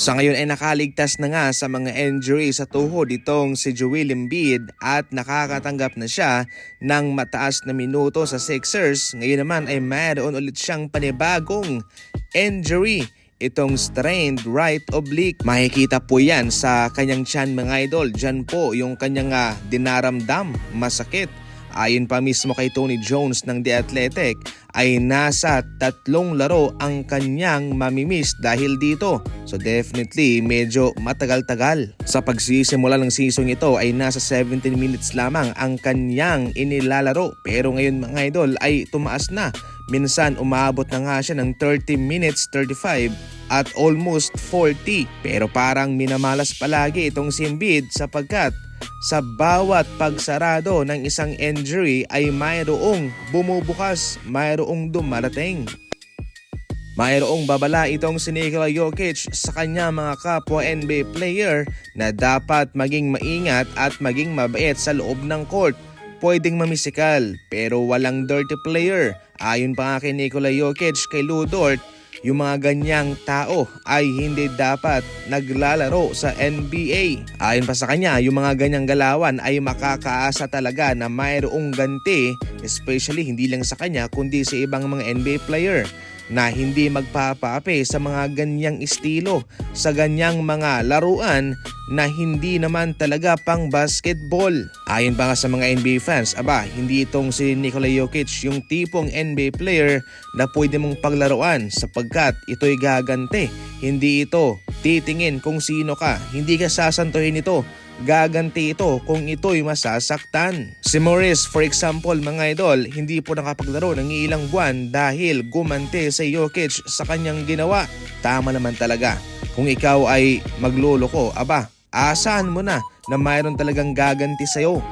Sa ngayon ay nakaligtas na nga sa mga injury sa tuhod itong si Joel Embiid at nakakatanggap na siya ng mataas na minuto sa Sixers. Ngayon naman ay mayroon ulit siyang panibagong injury, itong strained right oblique. Makikita po yan sa kanyang tiyan mga idol. Diyan po yung kanyang dinaramdam, masakit. Ayon pa mismo kay Tony Jones ng The Athletic ay nasa 3 laro ang kanyang mamimiss dahil dito. So definitely medyo matagal-tagal. Sa pagsisimula ng season ito ay nasa 17 minutes lamang ang kanyang inilalaro. Pero ngayon mga idol ay tumaas na. Minsan umabot na nga siya ng 30 minutes, 35 at almost 40. Pero parang minamalas palagi itong si Embiid sapagkat sa bawat pagsarado ng isang injury ay mayroong bumubukas, mayroong dumarating. Mayroong babala itong si Nikola Jokic sa kanya mga kapwa NBA player na dapat maging maingat at maging mabait sa loob ng court. Pwedeng mamisikal pero walang dirty player. Ayon pa nga kay Nikola Jokic kay Lou Dort, yung mga ganyang tao ay hindi dapat naglalaro sa NBA. Ayon pa sa kanya, yung mga ganyang galawan ay makakaasa talaga na mayroong ganti, especially hindi lang sa kanya kundi sa ibang mga NBA player na hindi magpapaapi sa mga ganyang estilo, sa ganyang mga laruan na hindi naman talaga pang basketball. Ayon pa nga sa mga NBA fans, hindi itong si Nikola Jokic yung tipong NBA player na pwede mong paglaruan sapagkat ito'y gaganti. Hindi ito titingin kung sino ka, hindi ka sasantuhin ito. Gaganti ito kung ito'y masasaktan. Si Morris, for example mga idol, hindi po nakapaglaro ng ilang buwan dahil gumanti sa Jokic sa kanyang ginawa. Tama naman talaga. Kung ikaw ay magluloko, asahan mo na mayroon talagang gaganti sa'yo.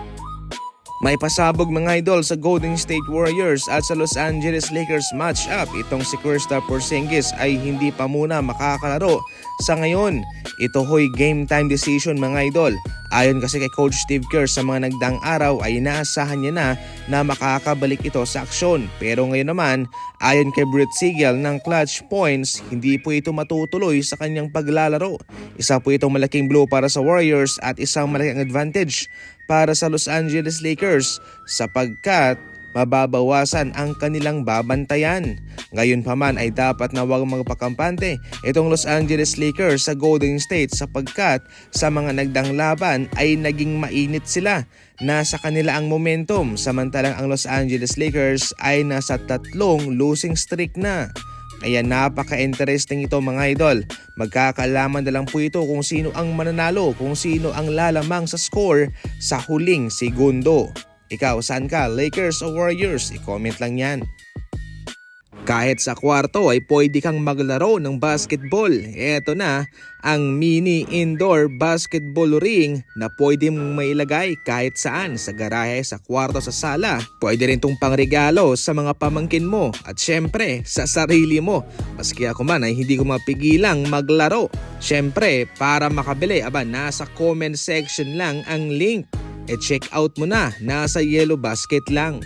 May pasabog mga idol sa Golden State Warriors at sa Los Angeles Lakers matchup. Itong si Kristaps Porzingis ay hindi pa muna makakalaro sa ngayon. Ito ho'y game time decision mga idol. Ayon kasi kay Coach Steve Kerr sa mga nagdaang araw ay inaasahan niya na makakabalik ito sa aksyon. Pero ngayon naman, ayon kay Brett Siegel ng Clutch Points, hindi po ito matutuloy sa kanyang paglalaro. Isa po itong malaking blow para sa Warriors at isang malaking advantage para sa Los Angeles Lakers sapagkat mababawasan ang kanilang babantayan. Ngayon pa man ay dapat na huwag magpakampante itong Los Angeles Lakers sa Golden State sapagkat sa mga nagdang laban ay naging mainit sila. Nasa kanila ang momentum samantalang ang Los Angeles Lakers ay nasa 3 losing streak na. Kaya napaka-interesting ito mga idol. Magkakaalaman na lang po ito kung sino ang mananalo, kung sino ang lalamang sa score sa huling segundo. Ikaw, saan ka? Lakers o Warriors? I-comment lang yan. Kahit sa kwarto ay pwede kang maglaro ng basketball. Eto na ang mini indoor basketball ring na pwede mong mailagay kahit saan, sa garahe, sa kwarto, sa sala. Pwede rin itong pangregalo sa mga pamangkin mo at syempre sa sarili mo. Maski ako man ay hindi ko mapigilang maglaro. Syempre para makabili, nasa comment section lang ang link. E check out mo na, nasa Yellow Basket lang.